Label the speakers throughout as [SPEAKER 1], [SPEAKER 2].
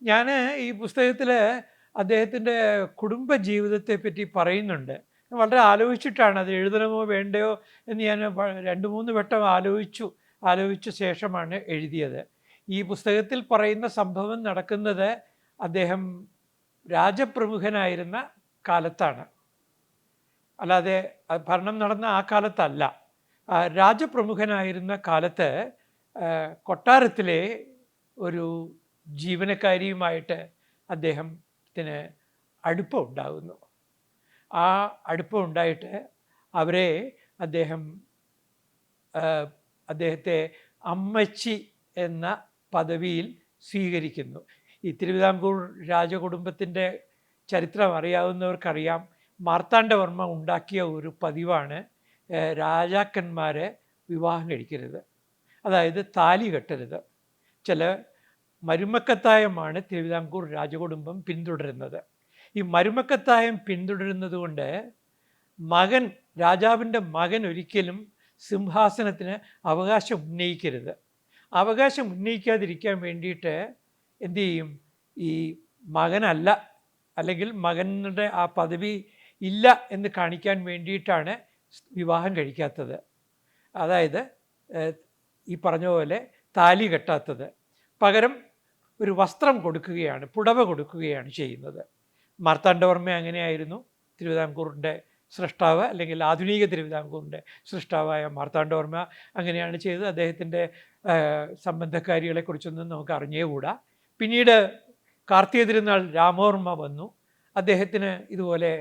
[SPEAKER 1] ഞാൻ ഈ പുസ്തകത്തിൽ അദ്ദേഹത്തിൻ്റെ കുടുംബ ജീവിതത്തെ പറ്റി പറയുന്നുണ്ട്. വളരെ ആലോചിച്ചിട്ടാണ് അത് എഴുതണമോ വേണ്ടയോ എന്ന് ഞാൻ 2-3 വട്ടം ആലോചിച്ച ശേഷമാണ് എഴുതിയത്. ഈ പുസ്തകത്തിൽ പറയുന്ന സംഭവം നടക്കുന്നത് അദ്ദേഹം രാജപ്രമുഖനായിരുന്ന കാലത്താണ്. അല്ലാതെ ഭരണം നടന്ന ആ കാലത്തല്ല. രാജപ്രമുഖനായിരുന്ന കാലത്ത് കൊട്ടാരത്തിലെ ഒരു ജീവനക്കാരിയുമായിട്ട് അദ്ദേഹത്തിന് അടുപ്പമുണ്ടാകുന്നു. ആ അടുപ്പമുണ്ടായിട്ട് അവരെ അദ്ദേഹത്തെ അമ്മച്ചി എന്ന പദവിയിൽ സ്വീകരിക്കുന്നു. ഈ തിരുവിതാംകൂർ രാജകുടുംബത്തിൻ്റെ ചരിത്രം അറിയാവുന്നവർക്കറിയാം, മാർത്താണ്ഡവർമ്മ ഉണ്ടാക്കിയ ഒരു പതിവാണ് രാജാക്കന്മാരെ വിവാഹം കഴിക്കരുത്, അതായത് താലി കെട്ടരുത്. ചില മരുമക്കത്തായമാണ് തിരുവിതാംകൂർ രാജകുടുംബം പിന്തുടരുന്നത്. ഈ മരുമക്കത്തായം പിന്തുടരുന്നത് കൊണ്ട് രാജാവിൻ്റെ മകൻ ഒരിക്കലും സിംഹാസനത്തിന് അവകാശം ഉന്നയിക്കരുത്. അവകാശം ഉന്നയിക്കാതിരിക്കാൻ വേണ്ടിയിട്ട് എന്തു ചെയ്യും? ഈ മകനല്ല, അല്ലെങ്കിൽ മകനുടെ ആ പദവി ഇല്ല എന്ന് കാണിക്കാൻ വേണ്ടിയിട്ടാണ് വിവാഹം കഴിക്കാത്തത്. അതായത് ഈ പറഞ്ഞ പോലെ താലി കെട്ടാത്തത്. പകരം ഒരു വസ്ത്രം കൊടുക്കുകയാണ്, പുടവ കൊടുക്കുകയാണ് ചെയ്യുന്നത്. മാർത്താണ്ഡവർമ്മ അങ്ങനെയായിരുന്നു. തിരുവിതാംകൂറിൻ്റെ സൃഷ്ടാവ്, അല്ലെങ്കിൽ ആധുനിക തിരുവിതാംകൂറിൻ്റെ സൃഷ്ടാവായ മാർത്താണ്ഡവർമ്മ അങ്ങനെയാണ് ചെയ്തത്. അദ്ദേഹത്തിൻ്റെ സംബന്ധക്കാരികളെക്കുറിച്ചൊന്നും നമുക്ക് അറിഞ്ഞുകൂടാ. പിന്നീട് കാർത്തിക തിരുനാൾ രാമവർമ്മ വന്നു. അദ്ദേഹത്തിന് ഇതുപോലെ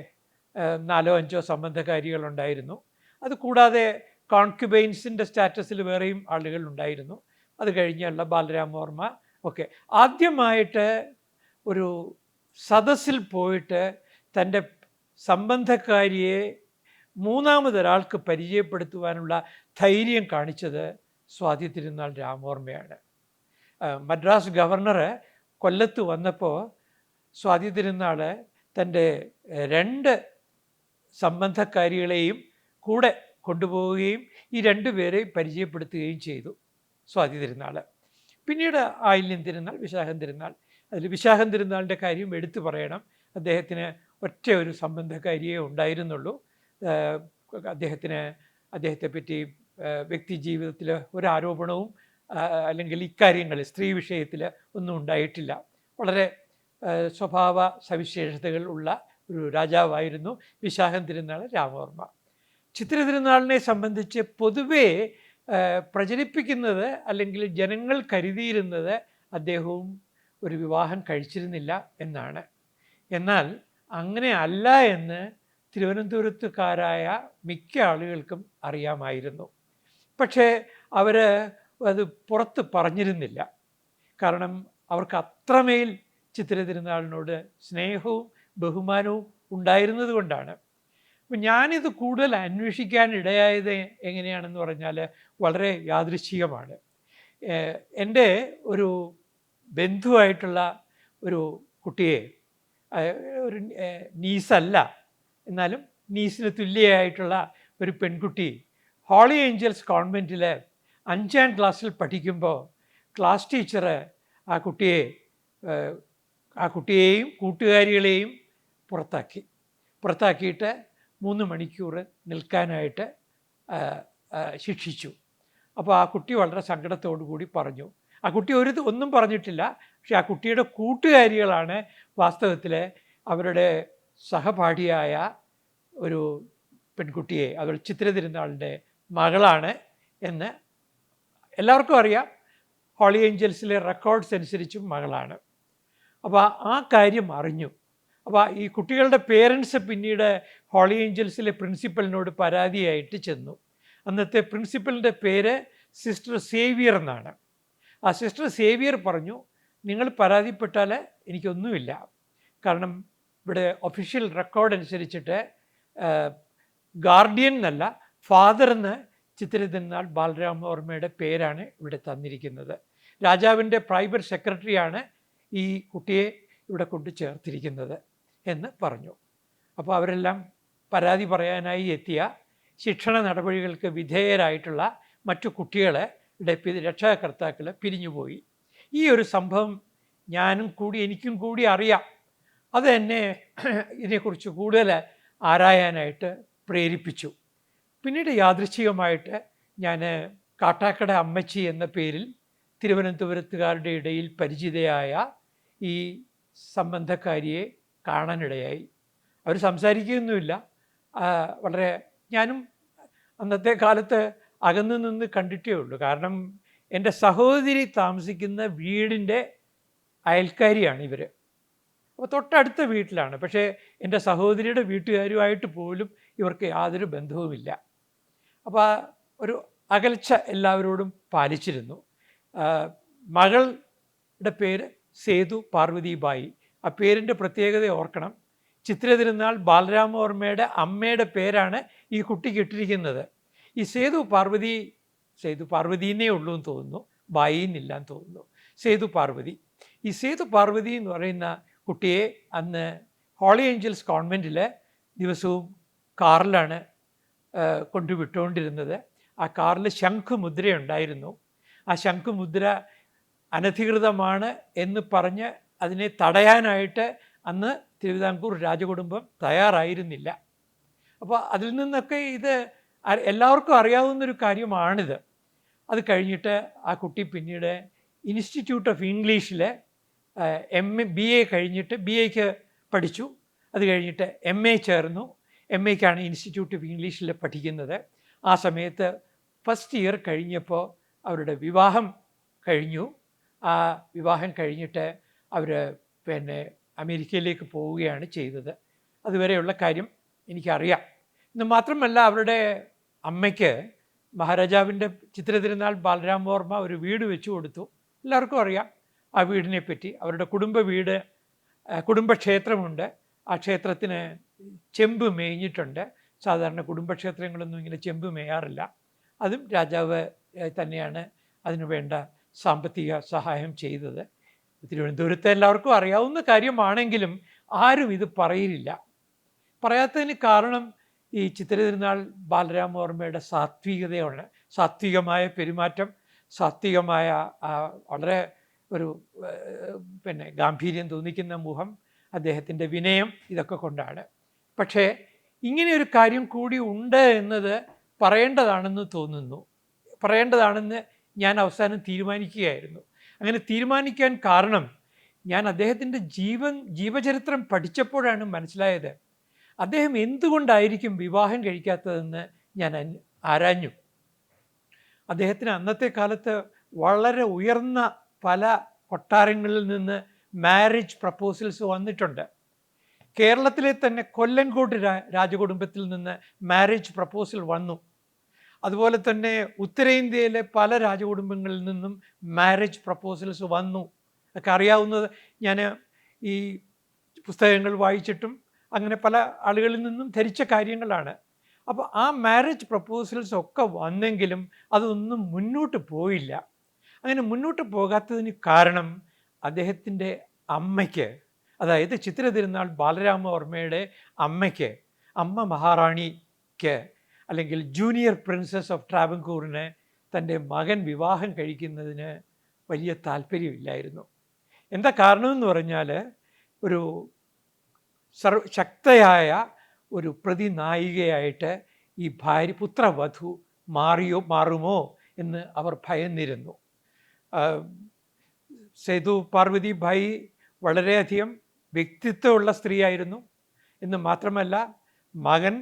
[SPEAKER 1] 4-5 സംബന്ധക്കാരികളുണ്ടായിരുന്നു. അതുകൂടാതെ കോൺക്യുബൈൻസിൻ്റെ സ്റ്റാറ്റസിൽ വേറെയും ആളുകൾ ഉണ്ടായിരുന്നു. അത് കഴിഞ്ഞുള്ള ബാലരാമവർമ്മ ഒക്കെ ആദ്യമായിട്ട് ഒരു സദസ്സിൽ പോയിട്ട് തൻ്റെ സംബന്ധക്കാരിയെ മൂന്നാമതൊരാൾക്ക് പരിചയപ്പെടുത്തുവാനുള്ള ധൈര്യം കാണിച്ചത് സ്വാതി തിരുനാൾ രാമവർമ്മയാണ്. മദ്രാസ് ഗവർണർ കൊല്ലത്ത് വന്നപ്പോൾ സ്വാതി തിരുനാൾ തൻ്റെ 2 സംബന്ധക്കാരികളെയും കൂടെ കൊണ്ടുപോവുകയും ഈ 2 പേരെയും പരിചയപ്പെടുത്തുകയും ചെയ്തു സ്വാതി തിരുനാൾ. പിന്നീട് ആയില്യം തിരുനാൾ, വിശാഖം തിരുനാൾ. അതിൽ വിശാഖം തിരുനാളിൻ്റെ കാര്യം എടുത്തു പറയണം. അദ്ദേഹത്തിന് ഒറ്റ ഒരു സംബന്ധക്കാരിയേ ഉണ്ടായിരുന്നുള്ളൂ. അദ്ദേഹത്തെപ്പറ്റി വ്യക്തി ജീവിതത്തിൽ ഒരാരോപണവും അല്ലെങ്കിൽ ഇക്കാര്യങ്ങളിൽ സ്ത്രീ വിഷയത്തിൽ ഒന്നും ഉണ്ടായിട്ടില്ല. വളരെ സ്വഭാവ സവിശേഷതകൾ ഉള്ള ഒരു രാജാവായിരുന്നു വിശാഖം തിരുനാൾ രാമവർമ്മ. ചിത്തിര തിരുനാളിനെ സംബന്ധിച്ച് പൊതുവേ പ്രചരിപ്പിക്കുന്നത്, അല്ലെങ്കിൽ ജനങ്ങൾ കരുതിയിരുന്നത് അദ്ദേഹവും ഒരു വിവാഹം കഴിച്ചിരുന്നില്ല എന്നാണ്. എന്നാൽ അങ്ങനെ അല്ല എന്ന് തിരുവനന്തപുരത്തുകാരായ മിക്ക ആളുകൾക്കും അറിയാമായിരുന്നു. പക്ഷേ അവർ അത് പുറത്ത് പറഞ്ഞിരുന്നില്ല. കാരണം അവർക്ക് അത്രമേൽ ചിത്തിര തിരുനാളിനോട് സ്നേഹവും ബഹുമാനവും ഉണ്ടായിരുന്നത് കൊണ്ടാണ്. അപ്പം ഞാനിത് കൂടുതൽ അന്വേഷിക്കാൻ ഇടയായത് എങ്ങനെയാണെന്ന് പറഞ്ഞാൽ വളരെ യാദൃശ്ചികമാണ്. എൻ്റെ ഒരു ബന്ധുവായിട്ടുള്ള ഒരു കുട്ടിയെ, ഒരു നീസല്ല എന്നാലും നീസിന് തുല്യമായിട്ടുള്ള ഒരു പെൺകുട്ടി ഹോളി ഏഞ്ചൽസ് കോൺവെൻറ്റിൽ 5ാം ക്ലാസ്സിൽ പഠിക്കുമ്പോൾ ക്ലാസ് ടീച്ചർ ആ കുട്ടിയെയും കൂട്ടുകാരികളെയും പുറത്താക്കിയിട്ട് 3 മണിക്കൂർ നിൽക്കാനായിട്ട് ശിക്ഷിച്ചു. അപ്പോൾ ആ കുട്ടി വളരെ സങ്കടത്തോടു കൂടി പറഞ്ഞു. ആ കുട്ടി ഒന്നും പറഞ്ഞിട്ടില്ല. പക്ഷെ ആ കുട്ടിയുടെ കൂട്ടുകാരികളാണ് വാസ്തവത്തിൽ അവരുടെ സഹപാഠിയായ ഒരു പെൺകുട്ടിയെ, അവർ ചിത്തിര തിരുനാളിൻ്റെ മകളാണ് എന്ന് എല്ലാവർക്കും അറിയാം. ഹോളി ഏഞ്ചൽസിലെ റെക്കോർഡ്സ് അനുസരിച്ചും മകളാണ്. അപ്പോൾ ആ കാര്യം അറിഞ്ഞു. അപ്പോൾ ഈ കുട്ടികളുടെ പേരൻസ് പിന്നീട് ഹോളി ഏഞ്ചൽസിലെ പ്രിൻസിപ്പലിനോട് പരാതിയായിട്ട് ചെന്നു. അന്നത്തെ പ്രിൻസിപ്പലിൻ്റെ പേര് സിസ്റ്റർ സേവിയർ എന്നാണ്. ആ സിസ്റ്റർ സേവിയർ പറഞ്ഞു, നിങ്ങൾ പരാതിപ്പെട്ടാൽ എനിക്കൊന്നുമില്ല. കാരണം ഇവിടെ ഒഫീഷ്യൽ റെക്കോർഡ് അനുസരിച്ചിട്ട് ഗാർഡിയൻ എന്നല്ല, ഫാദർ എന്ന് ചിത്തിര തിരുനാൾ ബാലരാമവർമ്മയുടെ പേരാണ് ഇവിടെ തന്നിരിക്കുന്നത്. രാജാവിൻ്റെ പ്രൈവറ്റ് സെക്രട്ടറിയാണ് ഈ കുട്ടിയെ ഇവിടെ കൊണ്ട് ചേർത്തിരിക്കുന്നത് എന്ന് പറഞ്ഞു. അപ്പോൾ അവരെല്ലാം പരാതി പറയാനായി എത്തിയ ശിക്ഷണ നടപടികൾക്ക് വിധേയരായിട്ടുള്ള മറ്റു കുട്ടികളെ രക്ഷാകർത്താക്കൾ പിരിഞ്ഞുപോയി. ഈ ഒരു സംഭവം എനിക്കും കൂടി അറിയാം. അത് എന്നെ ഇതിനെക്കുറിച്ച് കൂടുതൽ ആരായാനായിട്ട് പ്രേരിപ്പിച്ചു. പിന്നീട് യാദൃച്ഛികമായിട്ട് ഞാൻ കാട്ടാക്കട അമ്മച്ചി എന്ന പേരിൽ തിരുവനന്തപുരത്തുകാരുടെ ഇടയിൽ പരിചിതയായ ഈ സംബന്ധക്കാരിയെ കാണാനിടയായി. അവർ സംസാരിക്കുകയൊന്നുമില്ല. വളരെ ഞാനും അന്നത്തെ കാലത്ത് അകന്നു നിന്ന് കണ്ടിട്ടേ ഉള്ളൂ. കാരണം എൻ്റെ സഹോദരി താമസിക്കുന്ന വീടിൻ്റെ അയൽക്കാരിയാണ് ഇവർ. അപ്പോൾ തൊട്ടടുത്ത വീട്ടിലാണ്. പക്ഷേ എൻ്റെ സഹോദരിയുടെ വീട്ടുകാരുമായിട്ട് പോലും ഇവർക്ക് യാതൊരു ബന്ധവുമില്ല. അപ്പോൾ ഒരു അകൽച്ച എല്ലാവരോടും പാലിച്ചിരുന്നു. മകളുടെ പേര് സേതു പാർവതിബായി. ആ പേരിൻ്റെ പ്രത്യേകത ഓർക്കണം. ചിത്ര തിരുനാൾ ബാലരാമവർമ്മയുടെ അമ്മയുടെ പേരാണ് ഈ കുട്ടിക്ക് ഇട്ടിരിക്കുന്നത്. ഈ സേതു പാർവതിന്നേ ഉള്ളൂ എന്ന് തോന്നുന്നു, ബായിന്നില്ലാന്ന് തോന്നുന്നു. സേതു പാർവതി. ഈ സേതു പാർവതി എന്ന് പറയുന്ന കുട്ടിയെ അന്ന് ഹോളി ഏഞ്ചൽസ് കോൺവെൻറ്റിൽ ദിവസവും കാറിലാണ് കൊണ്ടുവിട്ടുകൊണ്ടിരുന്നത്. ആ കാറിൽ ശംഖുമുദ്ര ഉണ്ടായിരുന്നു. ആ ശംഖുമുദ്ര അനധികൃതമാണ് എന്ന് പറഞ്ഞ് അതിനെ തടയാനായിട്ട് അന്ന് തിരുവിതാംകൂർ രാജകുടുംബം തയ്യാറായിരുന്നില്ല. അപ്പോൾ അതിൽ നിന്നൊക്കെ ഇത് എല്ലാവർക്കും അറിയാവുന്നൊരു കാര്യമാണിത്. അത് കഴിഞ്ഞിട്ട് ആ കുട്ടി പിന്നീട് ഇൻസ്റ്റിറ്റ്യൂട്ട് ഓഫ് ഇംഗ്ലീഷിൽ BA കഴിഞ്ഞിട്ട് BAക്ക് പഠിച്ചു. അത് കഴിഞ്ഞിട്ട് MA ചേർന്നു. MAക്കാണ് ഇൻസ്റ്റിറ്റ്യൂട്ട് ഓഫ് ഇംഗ്ലീഷിൽ പഠിക്കുന്നത്. ആ സമയത്ത് ഫസ്റ്റ് ഇയർ കഴിഞ്ഞപ്പോൾ അവരുടെ വിവാഹം കഴിഞ്ഞു. ആ വിവാഹം കഴിഞ്ഞിട്ട് അവർ അമേരിക്കയിലേക്ക് പോവുകയാണ് ചെയ്തത്. അതുവരെയുള്ള കാര്യം എനിക്കറിയാം. എന്ന് മാത്രമല്ല, അവരുടെ അമ്മയ്ക്ക് മഹാരാജാവിൻ്റെ ചിത്ര തിരുനാൾ ബാലരാമവർമ്മ ഒരു വീട് വെച്ചു കൊടുത്തു. എല്ലാവർക്കും അറിയാം ആ വീടിനെ പറ്റി. അവരുടെ കുടുംബക്ഷേത്രമുണ്ട്. ആ ക്ഷേത്രത്തിന് ചെമ്പ് മേഞ്ഞിട്ടുണ്ട്. സാധാരണ കുടുംബക്ഷേത്രങ്ങളൊന്നും ഇങ്ങനെ ചെമ്പ് മേയാറില്ല. അതും രാജാവ് തന്നെയാണ് അതിനു വേണ്ട സാമ്പത്തിക സഹായം ചെയ്തത്. തിരുവനന്തപുരത്ത് എല്ലാവർക്കും അറിയാവുന്ന കാര്യമാണെങ്കിലും ആരും ഇത് പറയില്ല. പറയാത്തതിന് കാരണം ഈ ചിത്ര തിരുനാൾ ബാലരാമവർമ്മയുടെ സാത്വികതയാണ്. സാത്വികമായ പെരുമാറ്റം, സാത്വികമായ വളരെ ഒരു ഗാംഭീര്യം തോന്നിക്കുന്ന മുഖം, അദ്ദേഹത്തിൻ്റെ വിനയം, ഇതൊക്കെ കൊണ്ടാണ്. പക്ഷേ ഇങ്ങനെ ഒരു കാര്യം കൂടി ഉണ്ട് എന്നത് പറയേണ്ടതാണെന്ന് തോന്നുന്നു. പറയേണ്ടതാണെന്ന് ഞാൻ അവസാനം തീരുമാനിക്കുകയായിരുന്നു. അങ്ങനെ തീരുമാനിക്കാൻ കാരണം ഞാൻ അദ്ദേഹത്തിൻ്റെ ജീവചരിത്രം പഠിച്ചപ്പോഴാണ് മനസ്സിലായത്. അദ്ദേഹം എന്തുകൊണ്ടായിരിക്കും വിവാഹം കഴിക്കാത്തതെന്ന് ഞാൻ ആരാഞ്ഞു. അദ്ദേഹത്തിന് അന്നത്തെ കാലത്ത് വളരെ ഉയർന്ന പല കൊട്ടാരങ്ങളിൽ നിന്ന് മാരേജ് പ്രപ്പോസൽസ് വന്നിട്ടുണ്ട്. കേരളത്തിലെ തന്നെ കൊല്ലൻകോട്ട് രാജകുടുംബത്തിൽ നിന്ന് മാരേജ് പ്രപ്പോസൽ വന്നു. അതുപോലെ തന്നെ ഉത്തരേന്ത്യയിലെ പല രാജകുടുംബങ്ങളിൽ നിന്നും മാരേജ് പ്രപ്പോസൽസ് വന്നു. ഒക്കെ അറിയാവുന്നത് ഞാൻ ഈ പുസ്തകങ്ങൾ വായിച്ചിട്ടും അങ്ങനെ പല ആളുകളിൽ നിന്നും ധരിച്ച കാര്യങ്ങളാണ്. അപ്പോൾ ആ മാരേജ് പ്രപ്പോസൽസ് ഒക്കെ വന്നെങ്കിലും അതൊന്നും മുന്നോട്ട് പോയില്ല. അങ്ങനെ മുന്നോട്ട് പോകാത്തതിന് കാരണം അദ്ദേഹത്തിൻ്റെ അമ്മയ്ക്ക്, അതായത് ചിത്ര തിരുനാൾ ബാലരാമവർമ്മയുടെ അമ്മയ്ക്ക്, അമ്മ മഹാറാണിക്ക് അല്ലെങ്കിൽ ജൂനിയർ പ്രിൻസസ് ഓഫ് ട്രാവൻകൂറിന് തൻ്റെ മകൻ വിവാഹം കഴിക്കുന്നതിന് വലിയ താല്പര്യമില്ലായിരുന്നു. എന്താ കാരണമെന്ന് പറഞ്ഞാൽ, ഒരു ശക്തയായ ഒരു പ്രതിനായികയായിട്ട് ഈ പുത്രവധു മാറുമോ എന്ന് അവർ ഭയന്നിരുന്നു. സേതു പാർവതിബായി വളരെയധികം വ്യക്തിത്വമുള്ള സ്ത്രീയായിരുന്നു. എന്ന് മാത്രമല്ല, മകൻ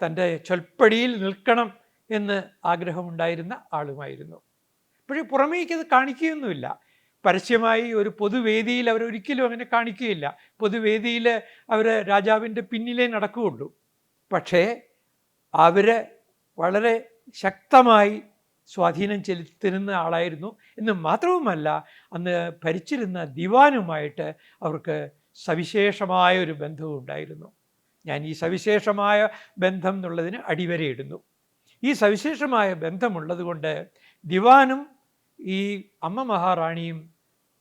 [SPEAKER 1] തൻ്റെ ചൊൽപ്പടിയിൽ നിൽക്കണം എന്ന് ആഗ്രഹമുണ്ടായിരുന്ന ആളുമായിരുന്നു. പക്ഷേ പുറമേക്കത് കാണിക്കുകയൊന്നുമില്ല. പരസ്യമായി ഒരു പൊതുവേദിയിൽ അവരൊരിക്കലും അങ്ങനെ കാണിക്കുകയില്ല. പൊതുവേദിയിൽ അവർ രാജാവിൻ്റെ പിന്നിലേ നടക്കുകയുള്ളൂ. പക്ഷേ അവർ വളരെ ശക്തമായി സ്വാധീനം ചെലുത്തുന്ന ആളായിരുന്നു. എന്ന് മാത്രവുമല്ല, അന്ന് ഭരിച്ചിരുന്ന ദിവാനുമായിട്ട് അവർക്ക് സവിശേഷമായ ഒരു ബന്ധവും ഉണ്ടായിരുന്നു. ഞാൻ ഈ സവിശേഷമായ ബന്ധം എന്നുള്ളതിന് അടിവരയിടുന്നു. ഈ സവിശേഷമായ ബന്ധമുള്ളത് കൊണ്ട് ദിവാനും ഈ അമ്മ മഹാറാണിയും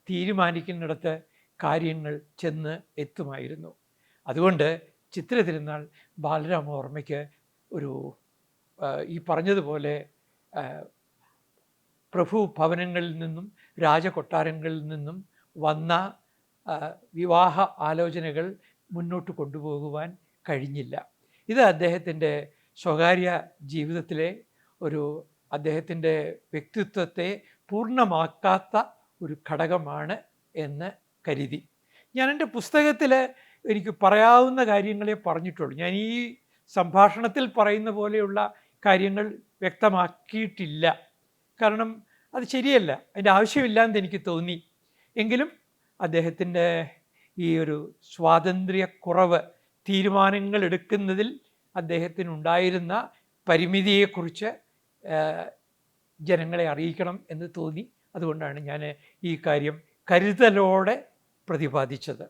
[SPEAKER 1] തീരുമാനിക്കുന്നിടത്ത് കാര്യങ്ങൾ ചെന്ന് എത്തുമായിരുന്നു. അതുകൊണ്ട് ചിത്ര തിരുനാൾ ബാലരാമവർമ്മയ്ക്ക് ഒരു ഈ പറഞ്ഞതുപോലെ പ്രഭു ഭവനങ്ങളിൽ നിന്നും രാജകൊട്ടാരങ്ങളിൽ നിന്നും വന്ന വിവാഹ ആലോചനകൾ മുന്നോട്ട് കൊണ്ടുപോകുവാൻ കഴിഞ്ഞില്ല. ഇത് അദ്ദേഹത്തിൻ്റെ സ്വകാര്യ ജീവിതത്തിലെ അദ്ദേഹത്തിൻ്റെ വ്യക്തിത്വത്തെ പൂർണ്ണമാക്കാത്ത ഒരു ഘടകമാണ് എന്ന് കരുതി. ഞാൻ എൻ്റെ പുസ്തകത്തിൽ എനിക്ക് പറയാവുന്ന കാര്യങ്ങളെ പറഞ്ഞിട്ടുള്ളൂ. ഞാൻ ഈ സംഭാഷണത്തിൽ പറയുന്ന പോലെയുള്ള കാര്യങ്ങൾ വ്യക്തമാക്കിയിട്ടില്ല. കാരണം അത് ശരിയല്ല, അതിൻ്റെ ആവശ്യമില്ലാന്ന് എനിക്ക് തോന്നി. എങ്കിലും അദ്ദേഹത്തിൻ്റെ ഈ ഒരു സ്വാതന്ത്ര്യക്കുറവ്, തീരുമാനങ്ങൾ എടുക്കുന്നതിൽ അദ്ദേഹത്തിനുണ്ടായിരുന്ന പരിമിതിയെക്കുറിച്ച് ജനങ്ങളെ അറിയിക്കണം എന്ന് തോന്നി. അതുകൊണ്ടാണ് ഞാൻ ഈ കാര്യം കരുതലോടെ പ്രതിപാദിച്ചത്.